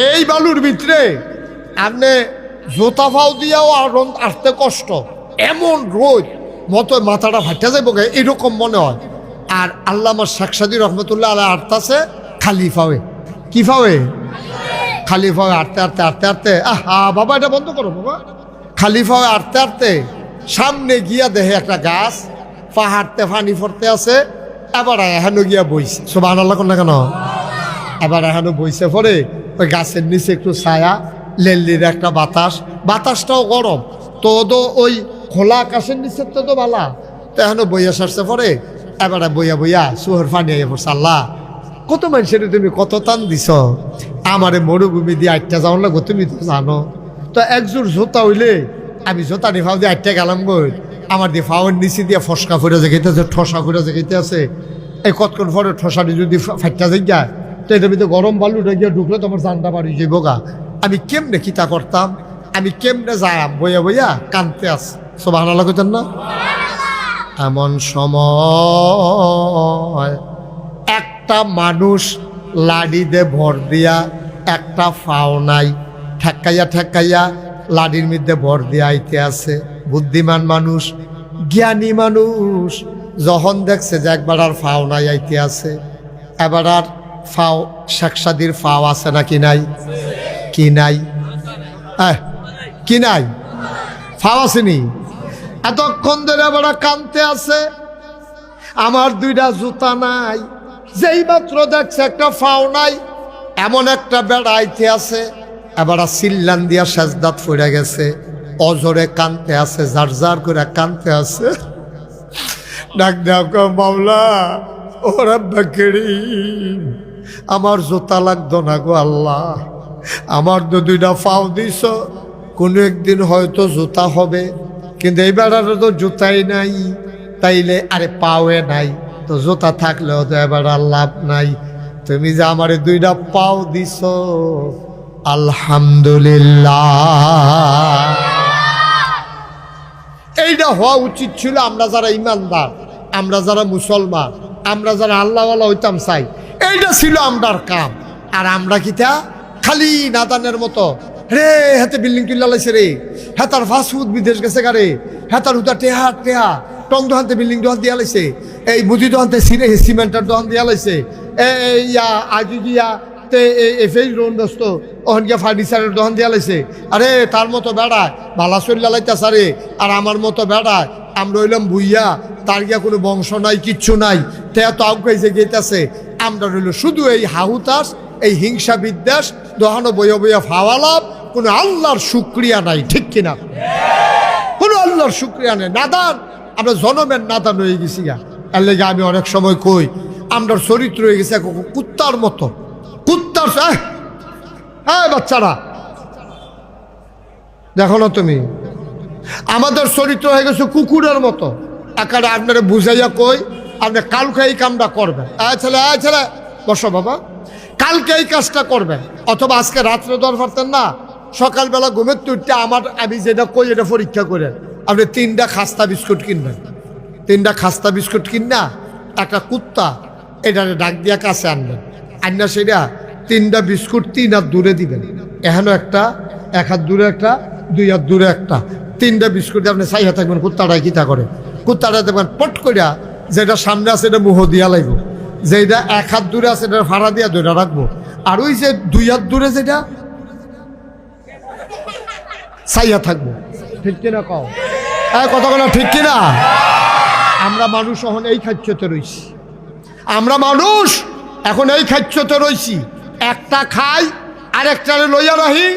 এই বালুর ভিতরে আপনি জোতা ফাও দিয়াও আসতে কষ্ট, এমন রোদ মতো মাথাটা ফাটা যাইব এরকম মনে হয়। আর আল্লামা শেখ সাদী রহমতুল্লাহ আলাইহি আটতাছে খালি ফাওয়ে, কি ফাওয়ে? খালি ফাওয়ে আটতে আটতে আটতে আটতে, আহা বাবা এটা বন্ধ করো বাবা। খালি ফাওয়ে আটতে আটতে সামনে গিয়া দেখে একটা গাছ, পাহাড়তে পানি পড়তে আছে। এবার এখানে গিয়া বইছে, সুবহানাল্লাহ কোন না কেন? এবার এখানে বইছে পরে ওই গাছের নিচে একটু ছায়া, লেল্লির একটা বাতাস, বাতাসটাও গরম তো, ওই খোলা আকাশের নিচে তো বালা। তো এখানে বইয়া সারছে পরে এবারে বইয়া বইয়া সুহর পানি আইয়া পড়ছে। আল্লাহ কত মানুষের তুমি কত টান দিছ, আমারে মরুভূমি দিয়ে আটটা যাওয়ার লাগবো, তুমি তো জানো। তো একজোর জোতা হইলে আমি জোতা দিয়ে ফাও দিয়ে আটটা গেলাম গই, আমার দিয়ে ফাওয়ার নিচে দিয়ে ফসকা ফুরে জায়গাতে আছে, ঠসা ফুরে জায়গাতে আছে। এই কতক্ষণ পরে ঠসাটি যদি ফাইটটা যায় তো এটা ভিতরে গরম বালুটা গিয়ে ঢুকলে তোমার জানটা বাড়ি যাইব গা। আমি কেমনে কিতা করতাম, আমি কেমনে যাইম, বইয়া বইয়া কানতে আস। সুবহানাল্লাহ কইতেন না? এমন সময় একটা মানুষ লাডি দে ভর দিয়া, একটা ফাও নাই, ঠেকাইয়া ঠেকাইয়া লাডির মধ্যে ভর দিয়া আইতে আছে। বুদ্ধিমান মানুষ, জ্ঞানী মানুষ যখন দেখছে যে একবার আর ফাও নাই আইতে আছে, এবার আর ফাও শেখ সাদীর ফাও আছে নাকি নাই? কি নাই? কি নাই? ফাও আসেনি। এতক্ষণ ধরে বড় কানতে আছে, আমার দুইটা জুতা নাই। যেই মাত্র দেখছে একটা ফাও নাই, এমন একটা বেড়া আইতে আছে, এবার সিল্লান দিয়া সেজদাত পড়ে গেছে, অজরে কানতে আছে, জার জার করে কানতে আছে। ডাক দেওয়া মাওলা ও রাব্বা কারীম, আমার জুতা লাগতো না গো আল্লাহ, আমার তো দুইটা ফাও দিছ, কোনো একদিন হয়তো জুতা হবে, কিন্তু এই বেড়াটা তো জুতাই নাই, তাইলে আরে পাওয়ে নাই, তো জুতা থাকলেও তো এবার আর লাভ নাই। তুমি যে আমারে দুইটা পাও দিছ, আলহামদুলিল্লাহ। এইটা হওয়া উচিত ছিল। আমরা যারা ইমানদার, আমরা যারা মুসলমান, আমরা যারা আল্লাহওয়ালা হইতাম চাই, এইটা ছিল আমরার কাম। আর আমরা কিতা খালি নাদানের মতো, রে হাতে বিল্ডিং তুল্লা লাইছে রে, হেতার ফাস্টফুড বিদেশ গেছে গারে, হেতার হুতা টেহা টেহা টং দোহানতে বিল্ডিং দোহান দিয়া লাইছে, এই মুদি দোহানতে সিমেন্টের দোহান দিয়া লাইছে, ইয়া আজি গিয়া তে এফেই রোন দোস্ত ওখান গিয়া ফার্নিচারের দোহান দিয়া লাইছে। আরে তার মতো বেড়ায় ভালা চল্লা লাইতাছে রে, আর আমার মতো বেড়ায় আমরা হইলাম ভুইয়া, তার গিয়া কোনো বংশ নাই, কিচ্ছু নাই, তে এত আউকাইছে গেইতাছে। আমরা রইল শুধু এই হাহুতাস, এই হিংসা বিদ্বেষ, দোহানো বইয়া বইয়া ফাওয়ালাভ, কোনো আল্লাহর শুক্রিয়া নাই, ঠিক কিনা? কোনো আল্লাহর শুক্রিয়া নেই, নাদান। আমরা জনমের নাদান হয়ে গেছি গা। এর লেগে আমি অনেক সময় কই, আমরার চরিত্র হয়ে গেছে কুত্তার মতো। কুত্তার হ্যাঁ বাচ্চারা দেখো না তুমি, আমাদের চরিত্র হয়ে গেছে কুকুরের মতো। একারে আপনারা বুঝাইয়া কই, আপনি কালকে এই কামটা করবেন, ছেলে বসো বাবা, কালকে এই কাজটা করবেন, অথবা আজকে রাত্রে দর পারতেন না, সকালবেলা ঘুমের তুলতে আমি যেটা কই এটা পরীক্ষা করে আপনি 3টা খাস্তা বিস্কুট কিনবেন। 3টা খাস্তা বিস্কুট কিনা একটা কুত্তা এটা ডাক দিয়া কাছে আনবেন, আন্না সেটা 3টা বিস্কুট 3 হাত দূরে দিবেন, এখানে একটা, 1 হাত দূরে একটা, 2 হাত দূরে একটা, 3টা বিস্কুট আপনি চাইয়া থাকবেন। কুত্তাটাই কিতা করে, কুত্তাটা দেখবেন পট করিয়া যেটা সামনে আছে এটা মুহ দিয়া লাগব, যেটা 1 হাত দূরে আছে এটা ফাড়া দিয়া ধরে রাখবো, আর ওই যে 2 হাত দূরে যেটা চাইয়া থাকবো। ঠিক কিনা কও? কথা বলা ঠিক কিনা? আমরা মানুষ এখন এই খাদ্যতে রয়েছি, আমরা মানুষ এখন এই খাদ্যতে রয়েছি। একটা খাই, আরেকটারে লইয়া রাহি,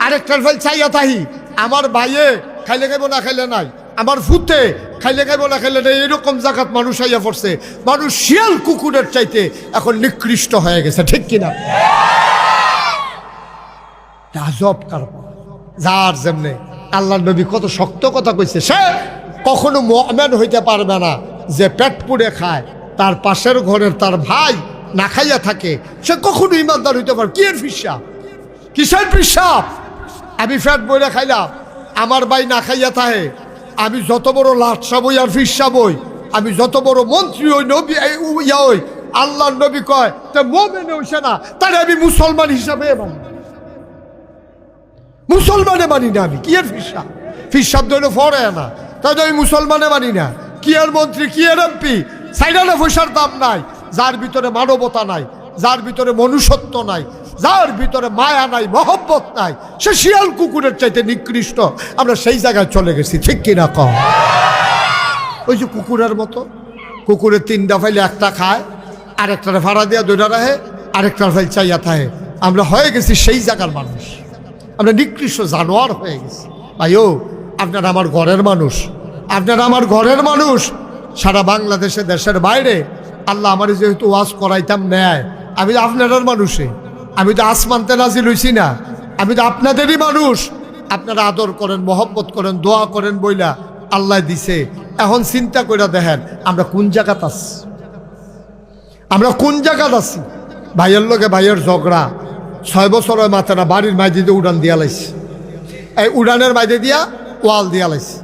আরেকটার ফেল চাইয়া থাহি। আমার ভাইয়ে খাইলে খাইব না খাইলে নাই, আমার ফুতে খাইলে খাইব না খাইলে নাই, এরকম জায়গাত মানুষ আইয়া পড়ছে। মানুষ শিয়াল কুকুরের চাইতে এখন নিকৃষ্ট হয়ে গেছে, ঠিক কিনা? আজব কারবার। যার যেমনে আল্লাহ নবী কত শক্ত কথা কইছে, সে কখনো মুমিন হইতে পারবে না যে পেট পুড়ে খায়, তার পাশের ঘরের তার ভাই না খাইয়া থাকে, সে কখনো ইমানদার হইতে পারে। কি এর ফিসাব, কিসের ফিসাব? আমি পেট বইরা খাইলাম, আমার ভাই না খাইয়া থাকে, আমি যত বড় লাটসা বই আর ফিসা বই, আমি যত বড় মন্ত্রী হই, নবী হই, আল্লাহর নবী কয় তা মুমিন হইছে না, তারে আমি মুসলমান হিসাবে মানি। মুসলমানে মানি না আমি, কি এর ফিরসাব? ফিরসাব ধরে ফরে না, তাই আমি মুসলমানে মানি না। কি এর মন্ত্রী, কি এর এমপি, সাইডানা পয়সার দাম নাই, যার ভিতরে মানবতা নাই, যার ভিতরে মনুষ্যত্ব নাই, যার ভিতরে মায়া নাই, মহব্বত নাই, সে শিয়াল কুকুরের চাইতে নিকৃষ্ট। আমরা সেই জায়গায় চলে গেছি, ঠিক কিনা কম? ওই যে কুকুরের মতো, কুকুরের 3টা ফাইলে একটা খায়, আরেকটার ভাড়া দিয়া 2টা রাখে, আরেকটার ফাইল চাইয়া থাকে। আমরা হয়ে গেছি সেই জায়গার মানুষ, আমরা নিকৃষ্ট জানোয়ার হয়ে গেছি। ভাইও, আপনারা আমার ঘরের মানুষ, আপনারা আমার ঘরের মানুষ। সারা বাংলাদেশে, দেশের বাইরে আল্লাহ আমার যেহেতু ওয়াজ করাইতাম নেয়, আমি তো আপনার মানুষে, আমি তো আসমানতে নাজিল হইছি না, আমি তো আপনাদেরই মানুষ। আপনারা আদর করেন, মহব্বত করেন, দোয়া করেন বইলা আল্লাহ দিছে। এখন চিন্তা করে দেখেন আমরা কোন জায়গাত আছি, আমরা কোন জায়গাত আছি। ভাইয়ের লগে ভাইয়ের ঝগড়া, 6 বছর হয় মাথাটা বাড়ির মাইদি দিয়ে উড়ান দিয়া লাইছে, এই উড়ানের মাইদে দিয়া ওয়াল দিয়া লাইছে।